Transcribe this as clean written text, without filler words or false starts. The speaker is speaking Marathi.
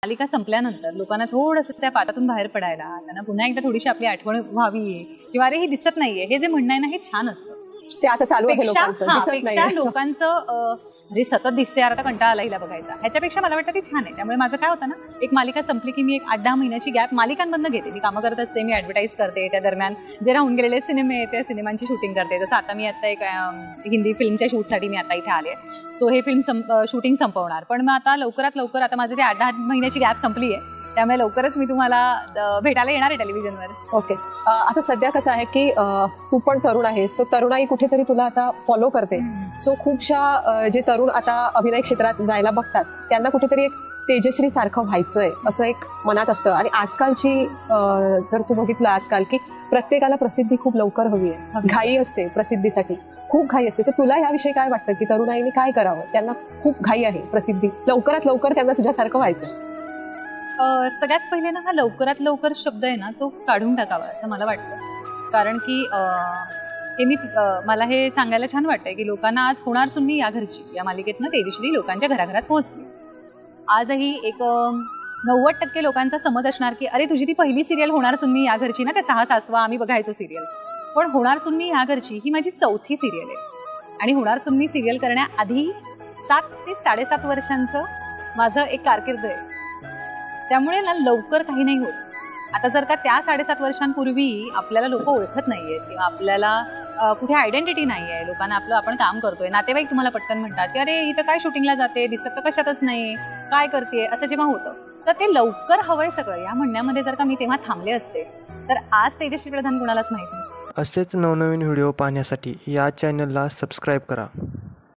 मालिका संपल्यानंतर लोकांना थोडंसं त्या पात्रातून बाहेर पडायला, त्यांना पुन्हा एकदा थोडीशी आपली आठवण व्हावी किंवा अरे ही दिसत नाहीये हे जे म्हणणं आहे ना, हे छान असतं. ते आता चालू आहे लोकांचं लोकांचं अरे सतत दिसते यार, आता कंटाळा आला हिला बघायचा, ह्याच्यापेक्षा मला वाटतं ते छान आहे. त्यामुळे माझं काय होतं ना, एक मालिका संपली की मी एक 8-10 महिन्याची गॅप मालिकांमधनं घेते. मी कामं करत असते, मी ऍडव्हर्टाईज करते, त्या दरम्यान जे राहून गेलेले सिनेमे त्या सिनेमांची शूटिंग करते. जसं आता मी आता एक हिंदी फिल्मच्या शूटसाठी मी आता इथे आले, सो हे फिल्म शूटिंग संपवणार. पण मग आता लवकरात लवकर आता माझे ते 8-10 महिन्याची गॅप संपली आहे, त्यामुळे लवकरच मी तुम्हाला भेटायला येणार आहे टेलिव्हिजनवर. ओके. आता सध्या कसं आहे की तू पण तरुण आहे, सो तरुणाई कुठेतरी तुला आता फॉलो करते. सो खूपशा जे तरुण आता अभिनय क्षेत्रात जायला बघतात त्यांना कुठेतरी एक तेजश्री सारखं व्हायचंय असं एक मनात असतं. आणि आजकालची जर तू बघितलं आजकाल की प्रत्येकाला प्रसिद्धी खूप लवकर हवी आहे, घाई असते प्रसिद्धीसाठी, खूप घाई असते. सो तुला याविषयी काय वाटतं की तरुणाईने काय करावं? त्यांना खूप घाई आहे प्रसिद्धी, लवकरात लवकर त्यांना तुझ्यासारखं व्हायचं. सगळ्यात पहिले ना, हा लवकरात लवकर शब्द आहे ना, तो काढून टाकावा असं मला वाटतं. कारण की हे मला हे सांगायला छान वाटतंय की लोकांना आज होणार सुन्नी या घरची या मालिकेतनं तेजश्री लोकांच्या घराघरात पोहोचली. आजही एक 90% लोकांचा समज असणार की अरे तुझी ती पहिली सिरियल होणार सुन्नी या घरची ना, त्या 6 सासवा आम्ही बघायचो सिरियल. पण होणार सुन्नी या घरची ही माझी 4थी सिरियल आहे. आणि होणार सुन्नी सिरियल करण्याआधी 7 ते 7.5 वर्षांचं माझं एक कारकीर्द आहे. त्यामुळे ना लवकर काही नाही होत. आता जर का त्या 7.5 वर्षांपूर्वी आपल्याला लोक ओळखत नाहीयेत किंवा आपल्याला कुठे आयडेंटिटी नाही आहे, लोकांना आपण काम करतोय, नातेवाईक तुम्हाला पटकन म्हणतात की अरे इथं काय शूटिंगला जाते, दिसत तर कशातच नाही, काय करते, असं जेव्हा होतं तर ते लवकर हवंय सगळं या म्हणण्यामध्ये जर का मी तेव्हा थांबले असते तर आज तेजश्री प्रधान कुणालाच माहिती नसते. असेच नवनवीन व्हिडिओ पाहण्यासाठी या चॅनलला सबस्क्राईब करा.